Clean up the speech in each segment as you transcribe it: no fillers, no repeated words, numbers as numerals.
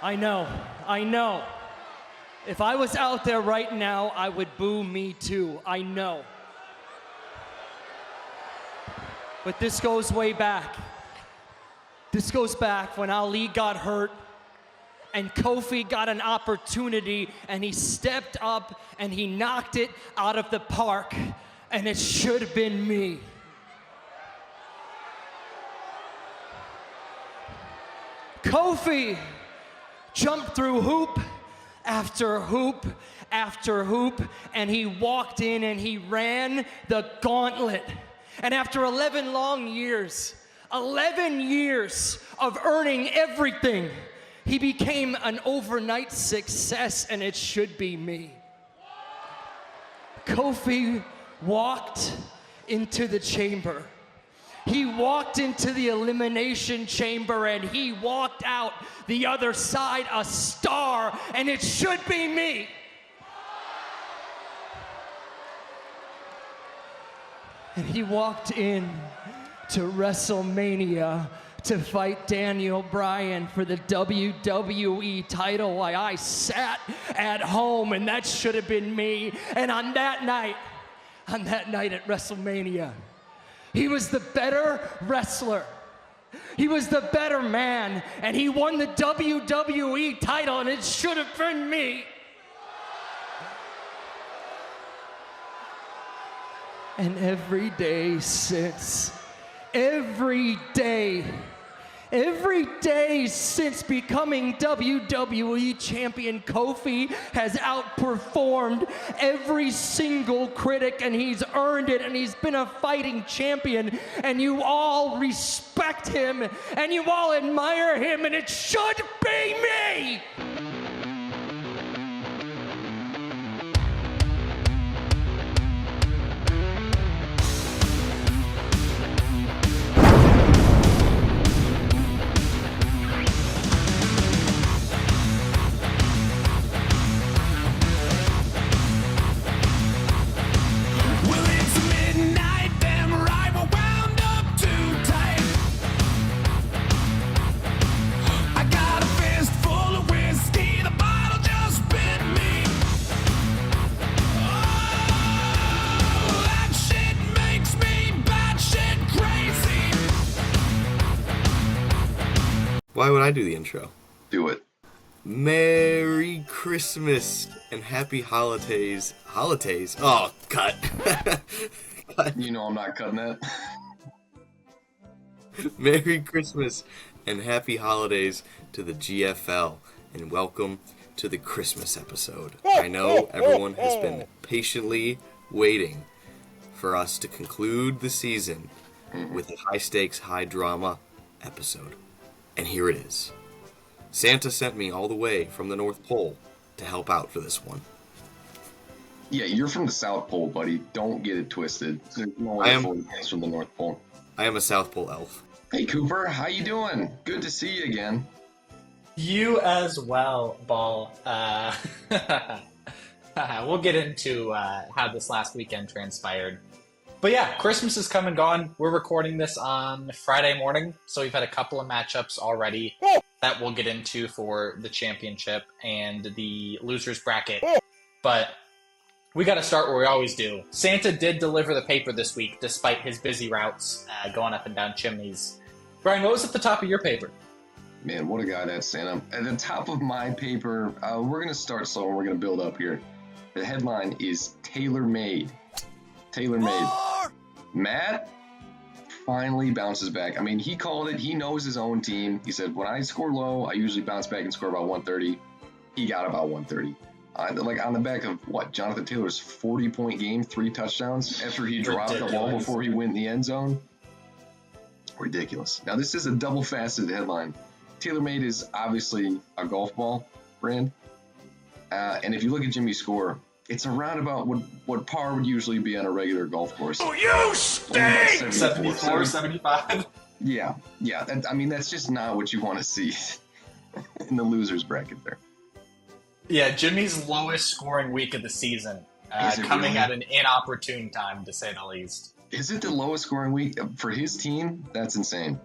I know. If I was out there right now, I would boo me too. I know. But this goes way back. This goes back when Ali got hurt and Kofi got an opportunity and he stepped up and he knocked it out of the park, and it should have been me. Kofi jumped through hoop after hoop after hoop, and he walked in and he ran the gauntlet. And after 11 long years, 11 years of earning everything, he became an overnight success, and it should be me. Kofi walked into the chamber. He walked into the elimination chamber, and he walked out the other side a star, and it should be me. And he walked in to WrestleMania to fight Daniel Bryan for the WWE title while I sat at home, and that should have been me. And on that night at WrestleMania, he was the better wrestler. He was the better man, and he won the WWE title, and it should have been me. And every day since, every day since becoming WWE champion, Kofi has outperformed every single critic, and he's earned it, and he's been a fighting champion, and you all respect him, and you all admire him, and it should be me! Why would I do the intro? Do it. Merry Christmas and Happy Holidays. Holidays? Oh, cut. Cut. You know I'm not cutting that. Merry Christmas and Happy Holidays to the GFL, and welcome to the Christmas episode. I know everyone has been patiently waiting for us to conclude the season with a high-stakes, high-drama episode. And here it is. Santa sent me all the way from the North Pole to help out for this one. Yeah, you're from the South Pole, buddy. Don't get it twisted. There's no way he's from the North Pole. I am a South Pole elf. Hey, Cooper. How you doing? Good to see you again. You as well, Ball. We'll get into how this last weekend transpired. But yeah, Christmas is come and gone. We're recording this on Friday morning, so we've had a couple of matchups already that we'll get into for the championship and the losers bracket. But we got to start where we always do. Santa did deliver the paper this week, despite his busy routes going up and down chimneys. Brian, what was at the top of your paper? Man, what a guy that's Santa. At the top of my paper, we're going to start slow and we're going to build up here. The headline is Tailor-Made. Tailor-Made. Matt finally bounces back. I mean, he called it. He knows his own team. He said, when I score low, I usually bounce back and score about 130. He got about 130. Like on the back of what? Jonathan Taylor's 40-point game, 3 touchdowns after he dropped the ball before he went in the end zone. Ridiculous. Now, this is a double-faceted headline. TaylorMade is obviously a golf ball brand. And if you look at Jimmy's score, it's around about what par would usually be on a regular golf course. Oh, you stink! 74, 75. Yeah. That's just not what you want to see in the losers bracket there. Yeah, Jimmy's lowest scoring week of the season, coming at an inopportune time, to say the least. Is it the lowest scoring week for his team? That's insane.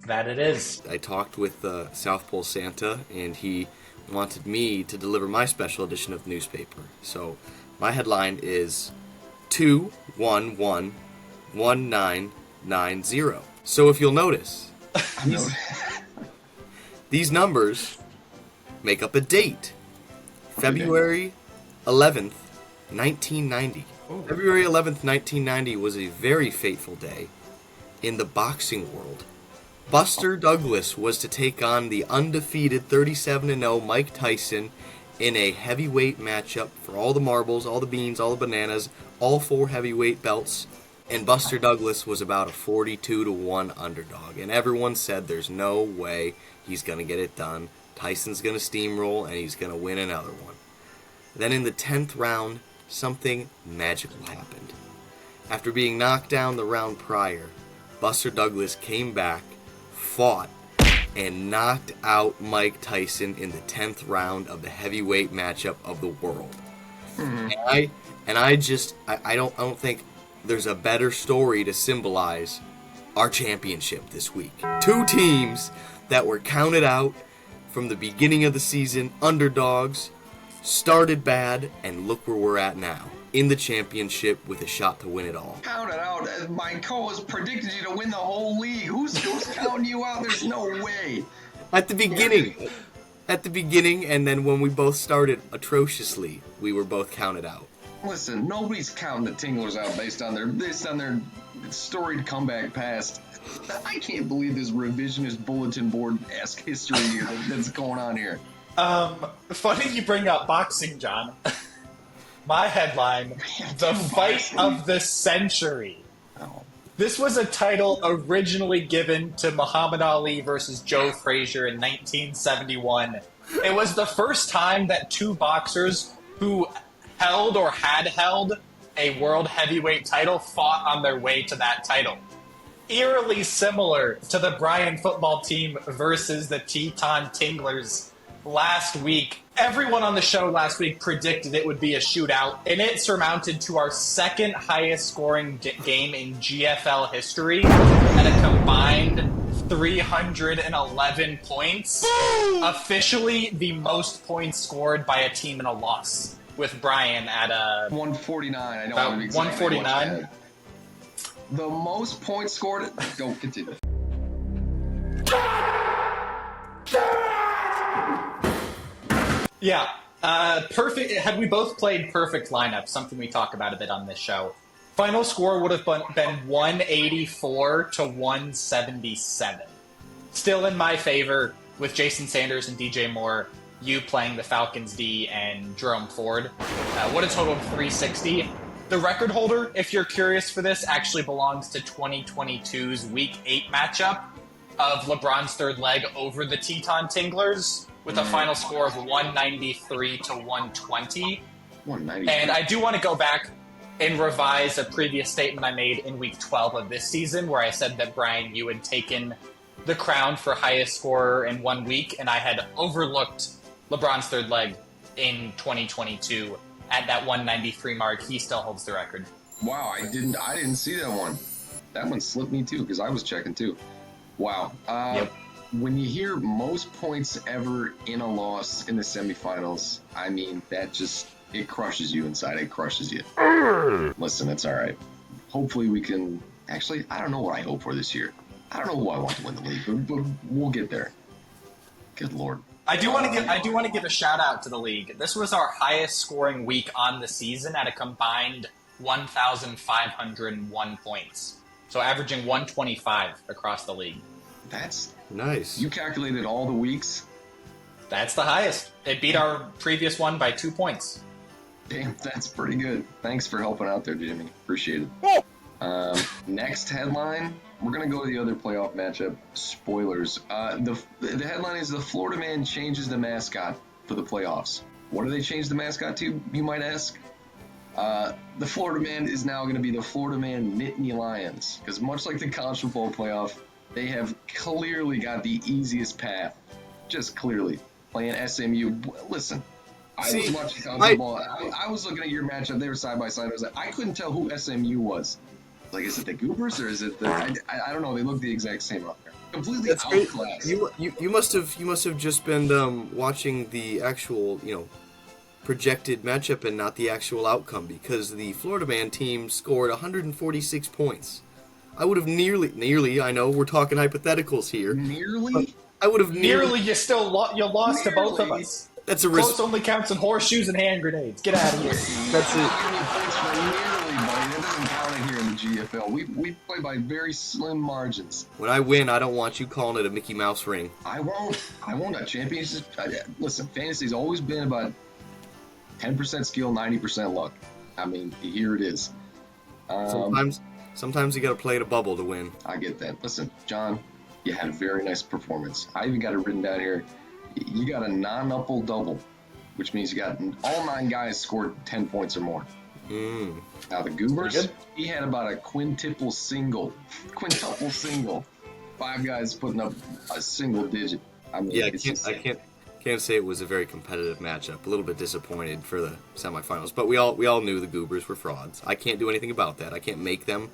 That it is. I talked with South Pole Santa, and he wanted me to deliver my special edition of the newspaper. So my headline is 2111990. So if you'll notice, these numbers make up a date. February 11th, 1990. Oh. February 11th, 1990 was a very fateful day in the boxing world. Buster Douglas was to take on the undefeated 37-0 Mike Tyson in a heavyweight matchup for all the marbles, all the beans, all the bananas, all 4 heavyweight belts. And Buster Douglas was about a 42-1 underdog. And everyone said there's no way he's going to get it done. Tyson's going to steamroll and he's going to win another one. Then in the 10th round, something magical happened. After being knocked down the round prior, Buster Douglas came back, fought, and knocked out Mike Tyson in the 10th round of the heavyweight matchup of the world. Mm-hmm. I don't think there's a better story to symbolize our championship this week. 2 teams that were counted out from the beginning of the season, underdogs, started bad, and look where we're at now. In the championship with a shot to win it all. Counted out. My co-host predicted you to win the whole league. Who's counting you out? There's no way. At the beginning, and then when we both started atrociously, we were both counted out. Listen, nobody's counting the Tinglers out based on their storied comeback past. I can't believe this revisionist bulletin board-esque history here that's going on here. Funny you bring up boxing, John. My headline, the fight of the century. Oh. This was a title originally given to Muhammad Ali versus Joe Frazier in 1971. It was the first time that 2 boxers who held or had held a world heavyweight title fought on their way to that title. Eerily similar to the Bryan football team versus the Teton Tinglers last week. Everyone on the show last week predicted it would be a shootout, and it surmounted to our 2nd highest scoring game in GFL history at a combined 311 points. Boom! Officially the most points scored by a team in a loss, with Bryan at 149. I don't about want to be exactly 149. The most points scored. Don't continue. Yeah, perfect. Had we both played perfect lineup, something we talk about a bit on this show, final score would have been 184 to 177. Still in my favor with Jason Sanders and DJ Moore, you playing the Falcons D and Jerome Ford. Would have totaled 360. The record holder, if you're curious for this, actually belongs to 2022's Week 8 matchup of LeBron's 3rd leg over the Teton Tinglers, with a final score of 193 to 120. 193. And I do want to go back and revise a previous statement I made in Week 12 of this season, where I said that, Brian, you had taken the crown for highest scorer in 1 week, and I had overlooked LeBron's 3rd leg in 2022 at that 193 mark. He still holds the record. Wow, I didn't see that one. That one slipped me too, because I was checking too. Wow. Yep. When you hear most points ever in a loss in the semifinals, I mean, it crushes you inside. It crushes you. Listen, it's all right. Hopefully we can... Actually, I don't know what I hope for this year. I don't know who I want to win the league, but we'll get there. Good Lord. I do want to give a shout out to the league. This was our highest scoring week on the season at a combined 1,501 points. So averaging 125 across the league. That's nice. You calculated all the weeks? That's the highest. It beat our previous one by 2 points. Damn, that's pretty good. Thanks for helping out there, Jimmy. Appreciate it. Next headline, we're going to go to the other playoff matchup. Spoilers. The headline is the Florida Man changes the mascot for the playoffs. What do they change the mascot to, you might ask? The Florida Man is now going to be the Florida Man Nittany Lions. Because much like the college football playoff, they have clearly got the easiest path. Just clearly. Playing SMU. Listen, I was watching college football. I was looking at your matchup. They were side by side. I couldn't tell who SMU was. Like, is it the Goobers or is it the... I don't know. They look the exact same out there. Completely That's great. outclassed. You must have just been watching the actual projected matchup and not the actual outcome, because the Florida Man team scored 146 points. I would have nearly. I know we're talking hypotheticals here. Nearly? I would have Nearly, you lost to both of Nearly. us. That's a Close risk. only counts in horseshoes and hand grenades. Get out of here. That's Give it. me points for nearly, buddy. That doesn't count in here in the GFL. We play by very slim margins. When I win, I don't want you calling it a Mickey Mouse ring. I won't. A championship. Listen, fantasy's always been about 10% skill, 90% luck. I mean, here it is. Sometimes you got to play the bubble to win. I get that. Listen, John, you had a very nice performance. I even got it written down here. You got a non-upple double, which means you got all 9 guys scored 10 points or more. Now the Goobers, he had about a quintuple single. 5 guys putting up a single digit. I mean, Yeah, it's I can't say it was a very competitive matchup. A little bit disappointed for the semifinals, but we all knew the Goobers were frauds. I can't do anything about that. I can't make them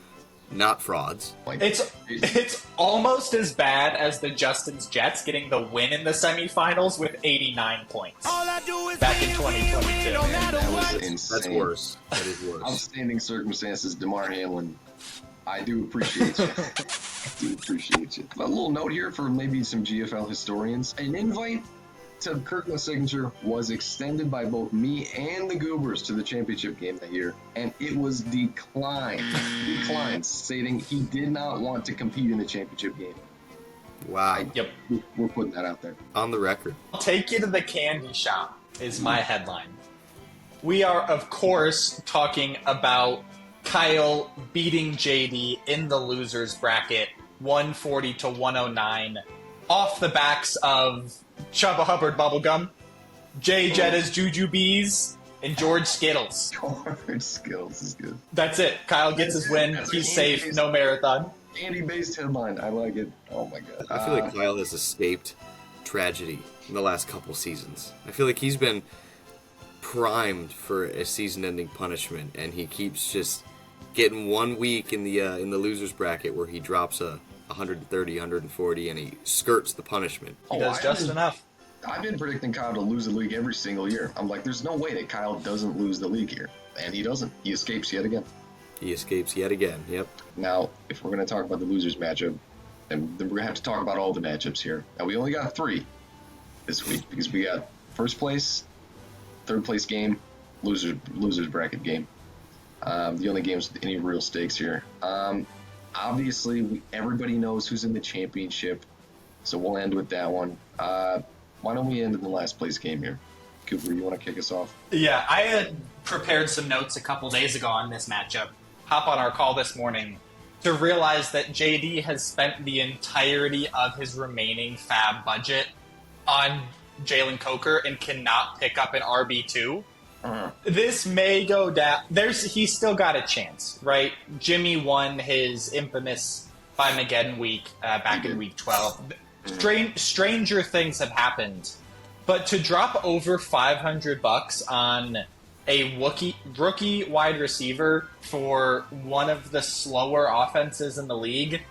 not frauds. like, It's almost as bad as the Justin's Jets getting the win in the semifinals with 89 points back in 2022. that was insane. That's worse. That is worse. Outstanding circumstances, DeMar Hamlin. I do appreciate you. But a little note here for maybe some GFL historians. An invite to Kirkland's signature was extended by both me and the Goobers to the championship game that year, and it was declined, stating he did not want to compete in the championship game. Wow. Yep. We're putting that out there. On the record. I'll take you to the candy shop is my headline. We are, of course, talking about Kyle beating JD in the losers bracket, 140 to 109, off the backs of Chubba Hubbard Bubblegum, Jay Jetta's Juju Bees, and George Skittles. George Skittles is good. That's it. Kyle gets his win. He's safe. No marathon. Candy-based headline. I like it. Oh my god. I feel like Kyle has escaped tragedy in the last couple seasons. I feel like he's been primed for a season-ending punishment, and he keeps just getting 1 week in the losers bracket where he drops a 130, 140, and he skirts the punishment. He does just enough. I've been predicting Kyle to lose the league every single year. I'm like, there's no way that Kyle doesn't lose the league here. And he doesn't. He escapes yet again. He escapes yet again. Yep. Now, if we're going to talk about the losers matchup, and then we're going to have to talk about all the matchups here. Now, we only got 3 this week because we got first place, third place game, losers bracket game. The only games with any real stakes here. Obviously, everybody knows who's in the championship, so we'll end with that one. Why don't we end in the last place game here? Cooper, you want to kick us off? Yeah, I had prepared some notes a couple days ago on this matchup. Hop on our call this morning to realize that JD has spent the entirety of his remaining fab budget on Jalen Coker and cannot pick up an RB2. This may go down. He's still got a chance, right? Jimmy won his infamous Five-Mageddon week back in week 12. Stranger things have happened, but to drop over $500 on a rookie wide receiver for one of the slower offenses in the league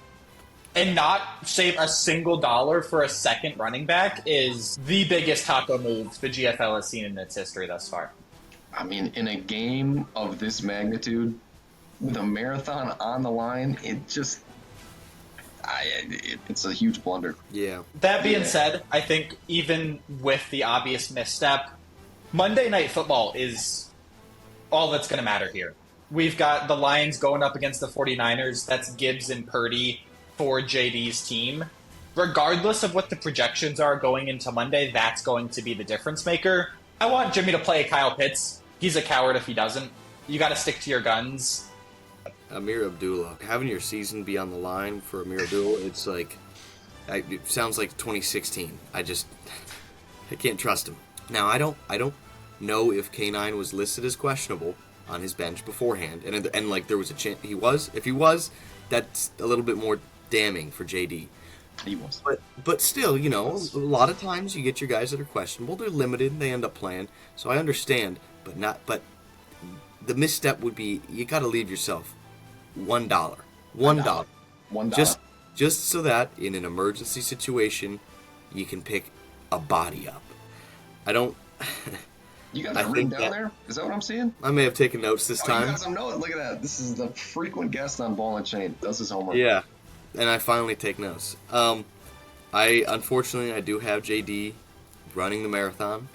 and not save a single dollar for a second running back is the biggest taco move the GFL has seen in its history thus far. I mean, in a game of this magnitude, with a marathon on the line, it's a huge blunder. Yeah. That being said, I think even with the obvious misstep, Monday Night Football is all that's going to matter here. We've got the Lions going up against the 49ers. That's Gibbs and Purdy for JD's team. Regardless of what the projections are going into Monday, that's going to be the difference maker. I want Jimmy to play Kyle Pitts. He's a coward if he doesn't. You got to stick to your guns. Amir Abdullah. Having your season be on the line for Amir Abdullah, it's like, it sounds like 2016. I can't trust him. Now, I don't know if K9 was listed as questionable on his bench beforehand, and like there was a chance he was. If he was, that's a little bit more damning for JD. He was. But still, a lot of times you get your guys that are questionable. They're limited. They end up playing. So I understand, but the misstep would be you got to leave yourself $1. $1. $1. just so that in an emergency situation, you can pick a body up. I don't. You got that written down there? Is that what I'm seeing? I may have taken notes this time. You got some notes. Look at that. This is the frequent guest on Ball and Chain. Does his homework. Yeah, and I finally take notes. Unfortunately I do have JD running the marathon.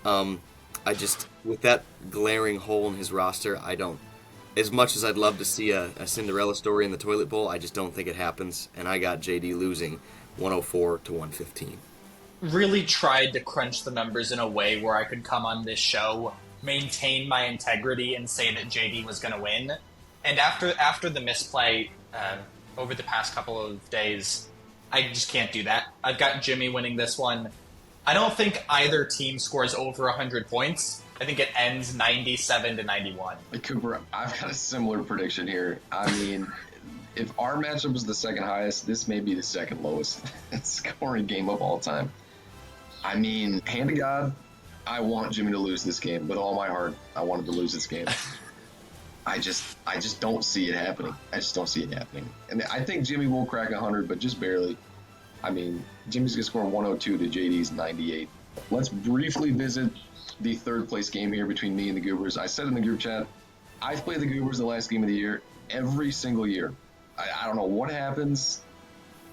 I just, with that glaring hole in his roster, I don't. As much as I'd love to see a Cinderella story in the toilet bowl, I just don't think it happens. And I got JD losing 104 to 115. Really tried to crunch the numbers in a way where I could come on this show, maintain my integrity, and say that JD was going to win. And after the misplay over the past couple of days, I just can't do that. I've got Jimmy winning this one. I don't think either team scores over 100 points. I think it ends 97 to 91. Cooper, I've got a similar prediction here. I mean, if our matchup was the second highest, this may be the second lowest scoring game of all time. I mean, hand to God, I want Jimmy to lose this game with all my heart. I want him to lose this game. I just don't see it happening. I just don't see it happening. And I think Jimmy will crack 100, but just barely. I mean, Jimmy's going to score 102 to JD's 98. Let's briefly visit the third place game here between me and the Goobers. I said in the group chat, I've played the Goobers the last game of the year every single year. I don't know what happens.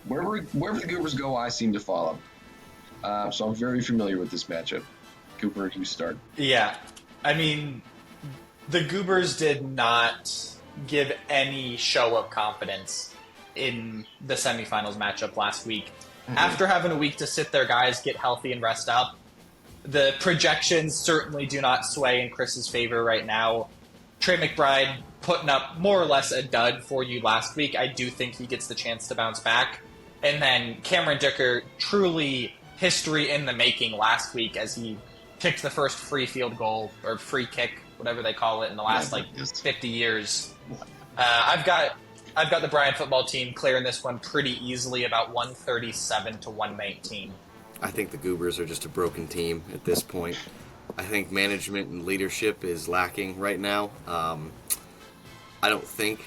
Wherever the Goobers go, I seem to follow. So I'm very familiar with this matchup. Cooper, you start. Yeah. I mean, the Goobers did not give any show of confidence in the semifinals matchup last week. Mm-hmm. After having a week to sit their guys, get healthy, and rest up, the projections certainly do not sway in Chris's favor right now. Trey McBride putting up more or less a dud for you last week. I do think he gets the chance to bounce back. And then Cameron Dicker, truly history in the making last week as he kicked the first free field goal, or free kick, whatever they call it, in the last 50 years. I've got the Bryant football team clearing this one pretty easily, about 137 to 119. I think the Goobers are just a broken team at this point. I think management and leadership is lacking right now. I don't think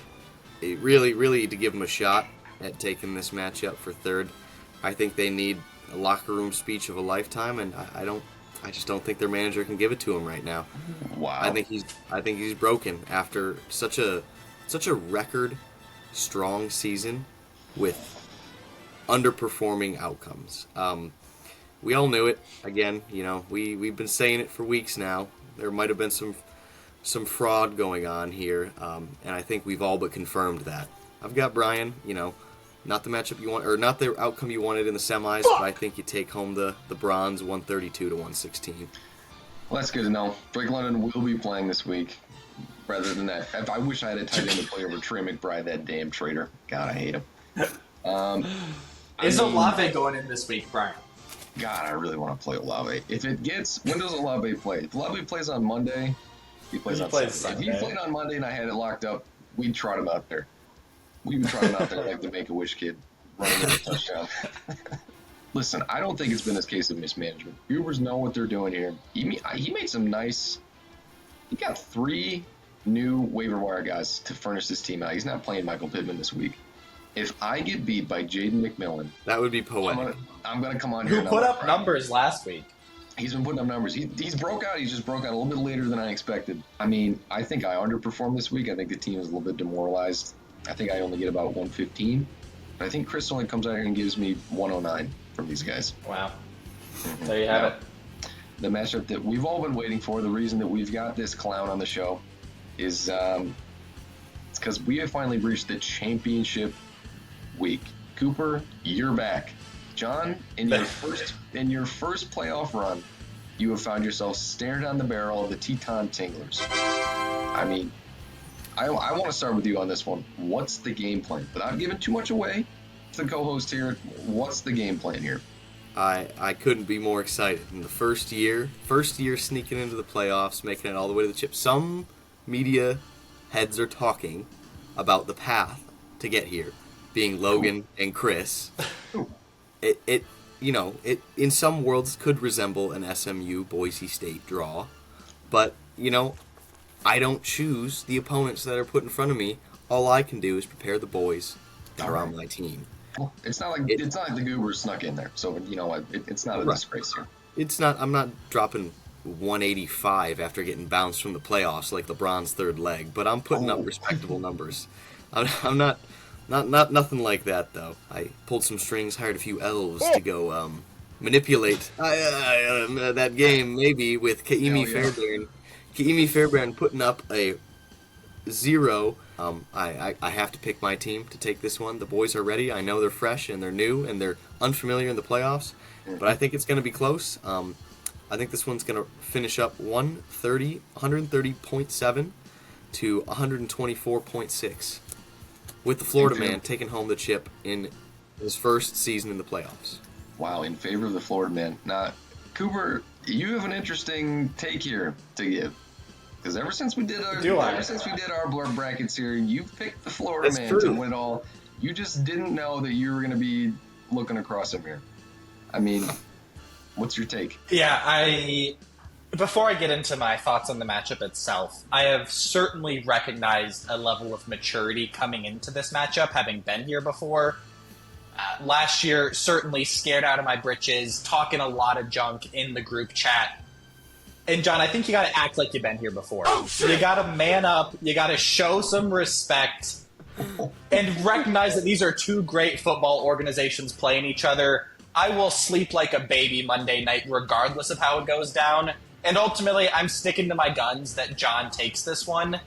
it really to give them a shot at taking this matchup for third. I think they need a locker room speech of a lifetime, and I just don't think their manager can give it to him right now. Wow. I think he's broken after such a record strong season with underperforming outcomes. We all knew it. Again, we've been saying it for weeks now. There might have been some fraud going on here, and I think we've all but confirmed that. I've got Brian, not the matchup you want, or not the outcome you wanted in the semis, but I think you take home the bronze 132 to 116. Well, that's good to know. Drake London will be playing this week. Rather than that, I wish I had a tight end to play over Trey McBride, that damn traitor. God, I hate him. Is Olave going in this week, Brian? God, I really want to play Olave. When does Olave play? If Olave plays on Monday, he plays on Sunday. If he played on Monday and I had it locked up, we'd trot him out there. We would trot him out there like the Make-A-Wish kid running in a touchdown. Listen, I don't think it's been this case of mismanagement. Goobers know what they're doing here. He made some nice. He got 3 new waiver wire guys to furnish this team out. He's not playing Michael Pittman this week. If I get beat by Jaden McMillan, that would be poetic. I'm gonna come on here. Who put up numbers last week? He's been putting up numbers. He's broke out. He's just broke out a little bit later than I expected. I mean, I think I underperformed this week. I think the team is a little bit demoralized. I think I only get about 115. But I think Chris only comes out here and gives me 109 from these guys. Wow. There you have it. The matchup that we've all been waiting for, the reason that we've got this clown on the show, is it's because we have finally reached the championship week. Cooper, you're back. John, in your first playoff run, you have found yourself staring down the barrel of the Teton Tinglers. I mean, I want to start with you on this one. What's the game plan? Without giving too much away to the co-host here, what's the game plan here? I couldn't be more excited. In the first year sneaking into the playoffs, making it all the way to the chip. Some media heads are talking about the path to get here, being Logan and Chris. It in some worlds could resemble an SMU Boise State draw, but I don't choose the opponents that are put in front of me. All I can do is prepare the boys that are on my team. Well, it's not like the Goober snuck in there, so you know what? It's not a Right. disgrace here. It's not. I'm not dropping 185 after getting bounced from the playoffs like LeBron's third leg, but I'm putting up respectable numbers. I'm not nothing like that though. I pulled some strings, hired a few elves to go manipulate that game maybe with Kaimi Fairbairn. Kaimi Fairbairn putting up a 0. I have to pick my team to take this one. The boys are ready. I know they're fresh and they're new and they're unfamiliar in the playoffs, but I think it's going to be close. I think this one's going to finish up 130.7 to 124.6, with the Florida man taking home the chip in his first season in the playoffs. Wow, in favor of the Florida man. Now, Cooper, you have an interesting take here to give. Because ever since we did our brackets here, you've picked the Florida man to win it all. You just didn't know that you were going to be looking across him here. I mean, what's your take? Yeah, before I get into my thoughts on the matchup itself, I have certainly recognized a level of maturity coming into this matchup, having been here before. Last year, certainly scared out of my britches, talking a lot of junk in the group chat. And John, I think you got to act like you've been here before. You got to man up. You got to show some respect and recognize that these are two great football organizations playing each other. I will sleep like a baby Monday night, regardless of how it goes down. And ultimately, I'm sticking to my guns that John takes this one.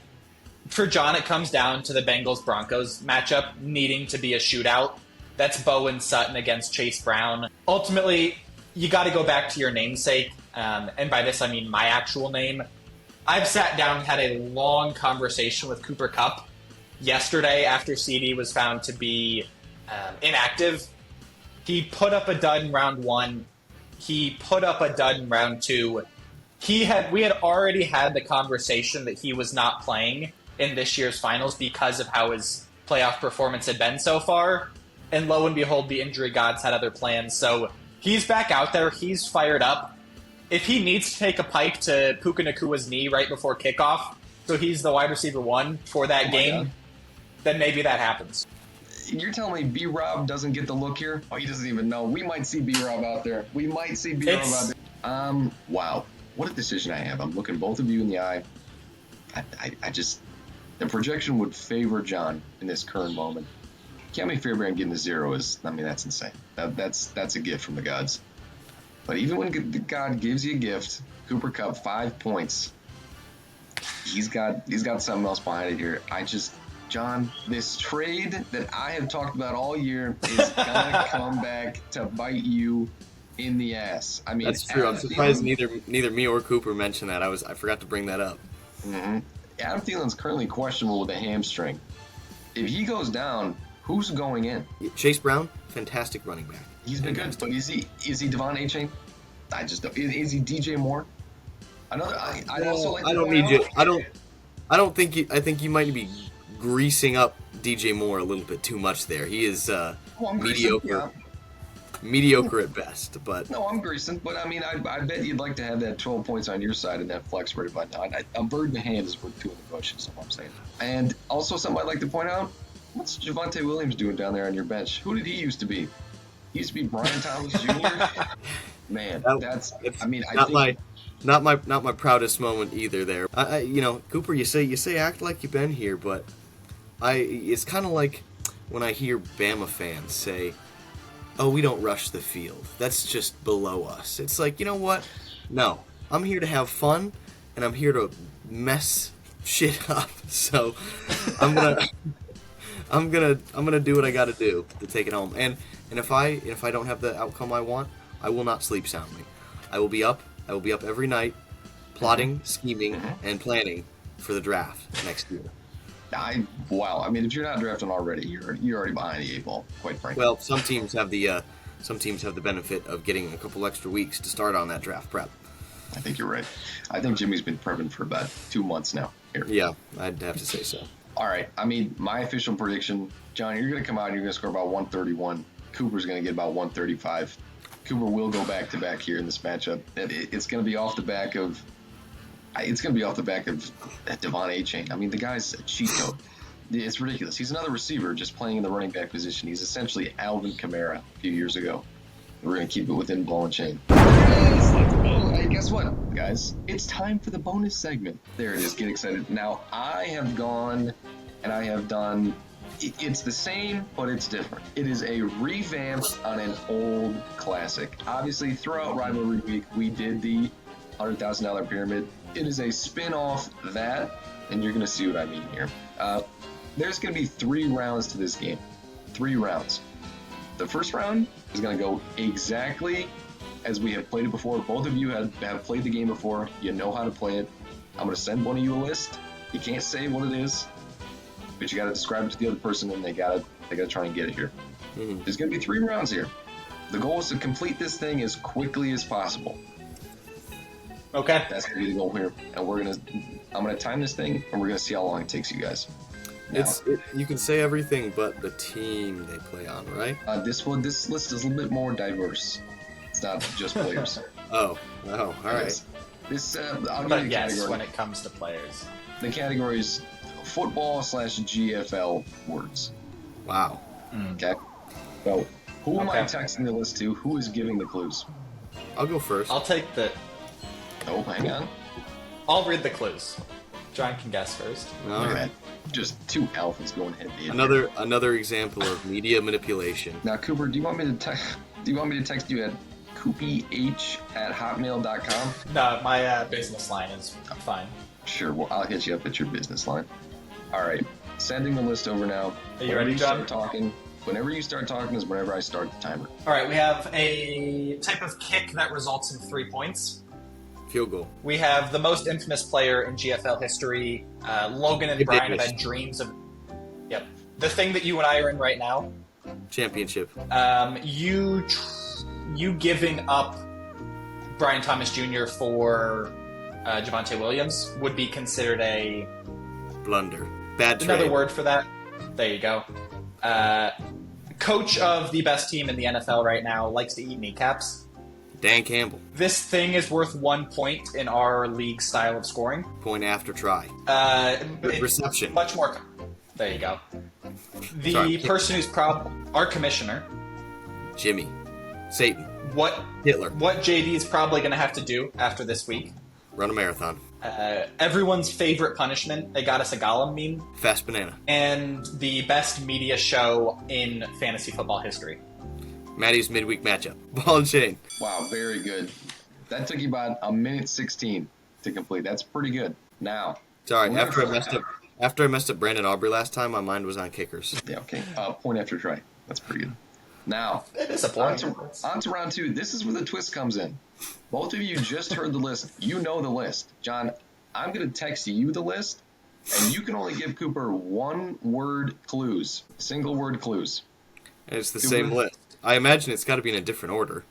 For John, it comes down to the Bengals-Broncos matchup needing to be a shootout. That's Bowen Sutton against Chase Brown. Ultimately, you got to go back to your namesake. And by this, I mean my actual name. I've sat down and had a long conversation with Cooper Kupp yesterday after CD was found to be inactive. He put up a dud in round 1. He put up a dud in round 2. We had already had the conversation that he was not playing in this year's finals because of how his playoff performance had been so far. And lo and behold, the injury gods had other plans. So he's back out there. He's fired up. If he needs to take a pike to Puka Nakua's knee right before kickoff, so he's the wide receiver 1 for that game, then maybe that happens. You're telling me B-Rob doesn't get the look here? Oh, he doesn't even know. We might see B-Rob out there. Out there. Wow. What a decision I have. I'm looking both of you in the eye. I just... The projection would favor John in this current moment. Kaimi Fairbairn getting the 0 is... I mean, that's insane. That's a gift from the gods. But even when God gives you a gift, Cooper Kupp, 5 points. He's got something else behind it here. John, this trade that I have talked about all year is gonna come back to bite you in the ass. I mean, that's true. I'm surprised neither me or Cooper mentioned that. I forgot to bring that up. Mm-hmm. Adam Thielen's currently questionable with a hamstring. If he goes down, who's going in? Chase Brown, fantastic running back. He's been good, but is he Devon A-Chain? I just don't. Is he DJ Moore? I think you might be greasing up DJ Moore a little bit too much there. He is mediocre at best. But no, I'm greasing. But I mean, I bet you'd like to have that 12 points on your side and that flex rate by now. A bird in the hand is worth 2 in the bush. Is what I'm saying. And also, something I'd like to point out: what's Javonte Williams doing down there on your bench? Who did he used to be? He used to be Brian Thomas Jr. Man, not my proudest moment either. There, Cooper, you say act like you've been here, but it's kind of like when I hear Bama fans say, "Oh, we don't rush the field. That's just below us." It's like, you know what? No, I'm here to have fun, and I'm here to mess shit up. So I'm gonna do what I got to do to take it home. And if I don't have the outcome I want, I will not sleep soundly. I will be up every night, plotting, scheming, and planning for the draft next year. Wow. I mean, if you're not drafting already, you're already behind the 8 ball, quite frankly. Well, some teams have the benefit of getting a couple extra weeks to start on that draft prep. I think you're right. I think Jimmy's been prepping for about 2 months now. Here. Yeah, I'd have to say so. All right. I mean, my official prediction, John, you're going to come out and you're going to score about 131. Cooper's going to get about 135. Cooper will go back-to-back here in this matchup. It's going to be off the back of that Devon A-Chain. I mean, the guy's a cheat code. It's ridiculous. He's another receiver just playing in the running back position. He's essentially Alvin Kamara a few years ago. We're going to keep it within ball and chain. Yes, let's go. Hey, guess what, guys? It's time for the bonus segment. There it is. Get excited. Now, I have gone and I have done... It's the same, but it's different. It is a revamp on an old classic. Obviously, throughout Rivalry Week, we did the $100,000 pyramid. It is a spin-off that, and you're going to see what I mean here. There's going to be 3 rounds to this game. 3 rounds. The first round is going to go exactly as we have played it before. Both of you have played the game before. You know how to play it. I'm going to send one of you a list. You can't say what it is, but you got to describe it to the other person, and they got to try and get it here. Mm-hmm. There's going to be 3 rounds here. The goal is to complete this thing as quickly as possible. Okay. That's going to be the goal here. And I'm going to time this thing, and we're going to see how long it takes you guys. Now, you can say everything but the team they play on, right? This list is a little bit more diverse. It's not just players. Oh, all right. I'll but give you yes, category. when it comes to players. The category is football/GFL words. Wow. Okay. So, who am I texting the list to? Who is giving the clues? I'll go first. I'll take the... Oh, hang on. I'll read the clues. John can guess first. All right. Just 2 alphas going head to head. Another example of media manipulation. Now, Cooper, do you want me to text you at coopyh@hotmail.com? No, my business line is fine. Sure, well, I'll hit you up at your business line. All right, sending the list over now. Are you ready, John? Whenever you start talking is whenever I start the timer. All right, we have a type of kick that results in 3 points. Field goal. We have the most infamous player in GFL history. Logan and Brian have had dreams of... Yep. The thing that you and I are in right now. Championship. You giving up Brian Thomas Jr. for Javonte Williams would be considered a... blunder. Bad trade. Another word for that. There you go. Coach of the best team in the NFL right now likes to eat kneecaps. Dan Campbell. This thing is worth 1 point in our league style of scoring. Point after try. Reception. Much more. There you go. The person who's our commissioner. Jimmy. Satan. Hitler. What JD is probably going to have to do after this week. Run a marathon. Everyone's favorite punishment. They got us a Gollum meme. Fast banana. And the best media show in fantasy football history. Maddie's midweek matchup. Ball and chain. Wow, very good. That took you about 1:16 to complete. That's pretty good. Now. Sorry, after I messed up Brandon Aubrey last time, my mind was on kickers. Yeah, okay. Point after try. That's pretty good. Now, it is a point. On to round 2. This is where the twist comes in. Both of you just heard the list. You know the list. John, I'm going to text you the list, and you can only give Cooper 1-word clues. Single-word clues. And it's the same list. I imagine it's got to be in a different order.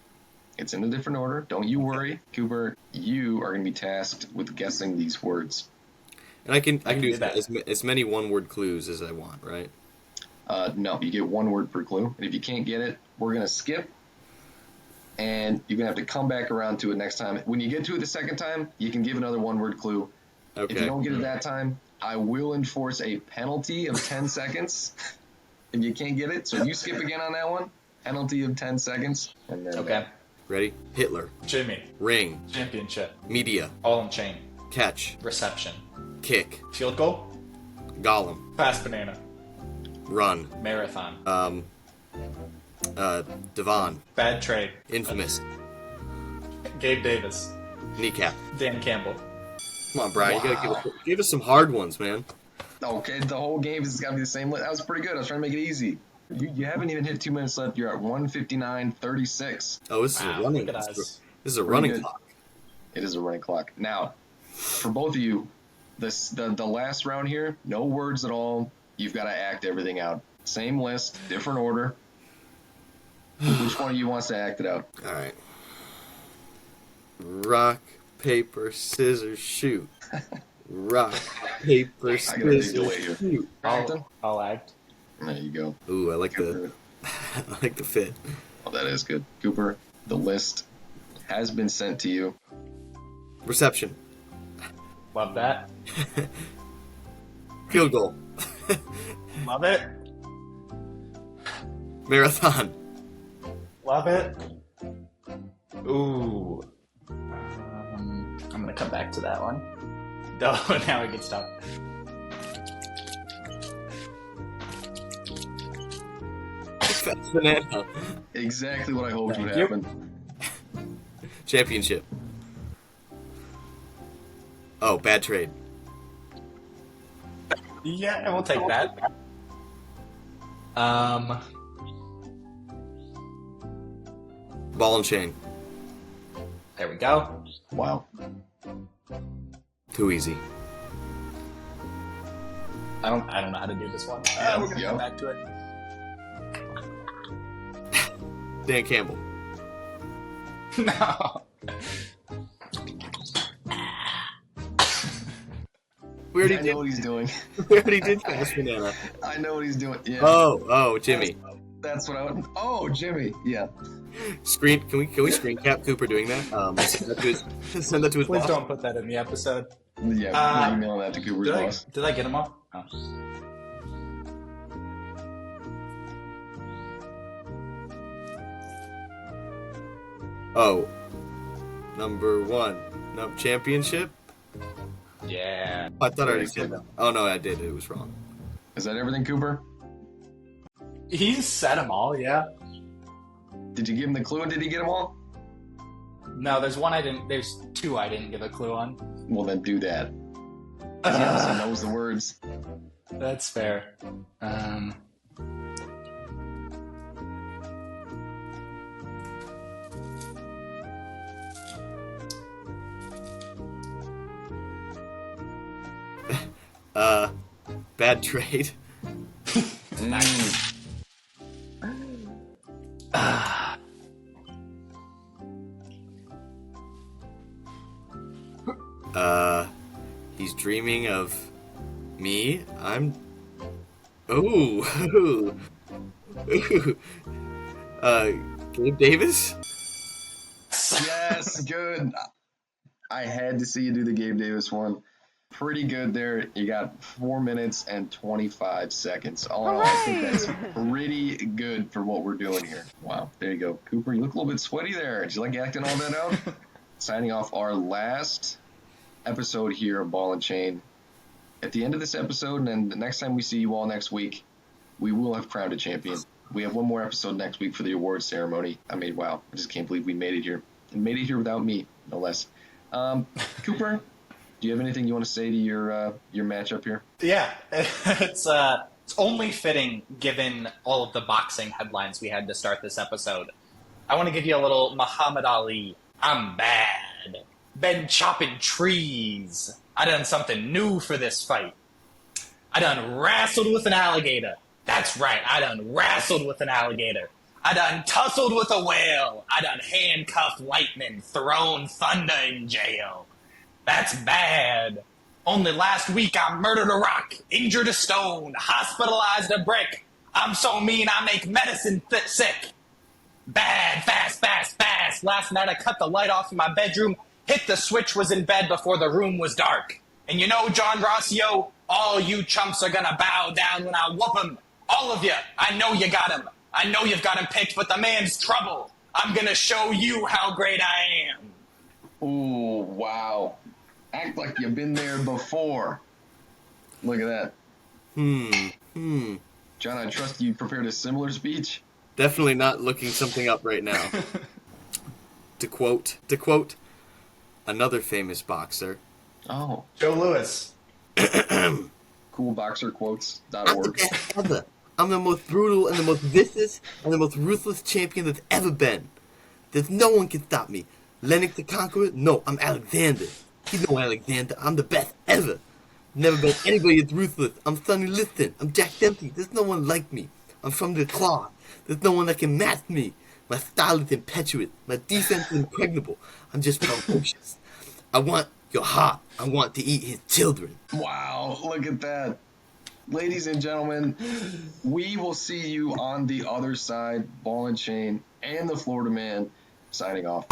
It's in a different order. Don't you worry. Cooper, you are going to be tasked with guessing these words. And I can do as many 1-word clues as I want, right? No, you get 1 word per clue. And if you can't get it, we're going to skip. And you're going to have to come back around to it next time. When you get to it the second time, you can give another 1-word clue. Okay. If you don't get it that time, I will enforce a penalty of 10 seconds if you can't get it. So you skip again on that one. Penalty of 10 seconds. And then, okay. Ready? Hitler. Jimmy. Ring. Championship. Media. All in chain. Catch. Reception. Kick. Field goal. Gollum. Fast banana. Run. Marathon. Devon. Bad trade. Infamous. Gabe Davis. Kneecap. Dan Campbell. Come on, Brian. Wow. You gotta give us some hard ones, man. Okay, the whole game has got to be the same list. That was pretty good. I was trying to make it easy. You haven't even hit 2 minutes left. You're at 1:59:36. Oh, this is a running. This is a running clock. It is a running clock. Now, for both of you, the last round here, no words at all. You've got to act everything out. Same list, different order. Which one of you wants to act it out? All right. Rock, paper, scissors, shoot. Rock, paper, scissors, shoot. I'll act. There you go. Ooh, I like the fit. Oh, that is good. Cooper, the list has been sent to you. Reception. Love that. Field goal. Love it. Marathon. Love it. Ooh. I'm gonna come back to that one. Oh, now it gets tough. Fast banana. Exactly what I hoped would Thank you. happen. Championship. Oh, bad trade. Yeah, we'll take that. Ball and chain. There we go. Wow. Too easy. I don't know how to do this one. We're gonna come back to it. Dan Campbell. No. We already I did. know what he's doing. We already did fast banana. I know what he's doing. Yeah. Oh, Jimmy. That's what I would. Oh, Jimmy. Yeah. Screen. Can we screen cap Cooper doing that? Send that to his Please boss. don't put that in the episode. Yeah. We're emailing that to Cooper's boss. Did I get them all? Oh. Oh, number one. No championship. Yeah. I thought I already said that. Oh no, I did. It was wrong. Is that everything, Cooper? He's said them all, yeah. Did you give him the clue and did he get them all? No, there's two I didn't give a clue on. Well, then do that. He obviously knows the words. That's fair. Bad trade. Nice. He's dreaming of me. I'm. Ooh. Gabe Davis. Yes, good. I had to see you do the Gabe Davis one. Pretty good there. You got 4 minutes and 25 seconds. All in all, I think that's pretty good for what we're doing here. Wow, there you go. Cooper, you look a little bit sweaty there. Did you like acting all that out? Signing off our last episode here of Ball and Chain. At the end of this episode, and the next time we see you all next week, we will have crowned a champion. We have one more episode next week for the awards ceremony. I mean, wow, I just can't believe we made it here. And made it here without me, no less. Cooper, do you have anything you want to say to your matchup here? Yeah, it's only fitting given all of the boxing headlines we had to start this episode. I want to give you a little Muhammad Ali. I'm bad. Been chopping trees. I done something new for this fight. I done wrestled with an alligator. That's right, I done wrestled with an alligator. I done tussled with a whale. I done handcuffed lightning, thrown thunder in jail. That's bad. Only last week I murdered a rock, injured a stone, hospitalized a brick. I'm so mean I make medicine sick. Bad, fast, fast, fast. Last night I cut the light off in my bedroom, hit the switch, was in bed before the room was dark. And you know, John Rossio, all you chumps are gonna bow down when I whoop him. All of you, I know you got him. I know you've got him picked, but the man's trouble. I'm gonna show you how great I am. Ooh, wow. Act like you've been there before. Look at that. John, I trust you prepared a similar speech. Definitely not looking something up right now. To quote another famous boxer. Oh. Joe Louis. Coolboxerquotes.org. I'm the most brutal and the most vicious and the most ruthless champion that's ever been. There's no one can stop me. Lennox the Conqueror? No, I'm Alexander. He's no Alexander. I'm the best ever. Never been anybody that's ruthless. I'm Sonny Liston. I'm Jack Dempsey. There's no one like me. I'm from the claw. There's no one that can match me. My style is impetuous. My defense is impregnable. I'm just ferocious. I want your heart. I want to eat his children. Wow, look at that. Ladies and gentlemen, we will see you on the other side. Ball and Chain and the Florida Man signing off.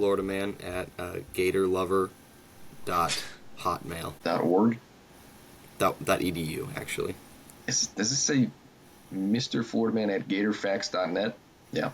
MrFloridaman at gatorlover.hotmail.org. .edu, actually. Does it say Mr. Floridaman at gatorfacts.net? Yeah.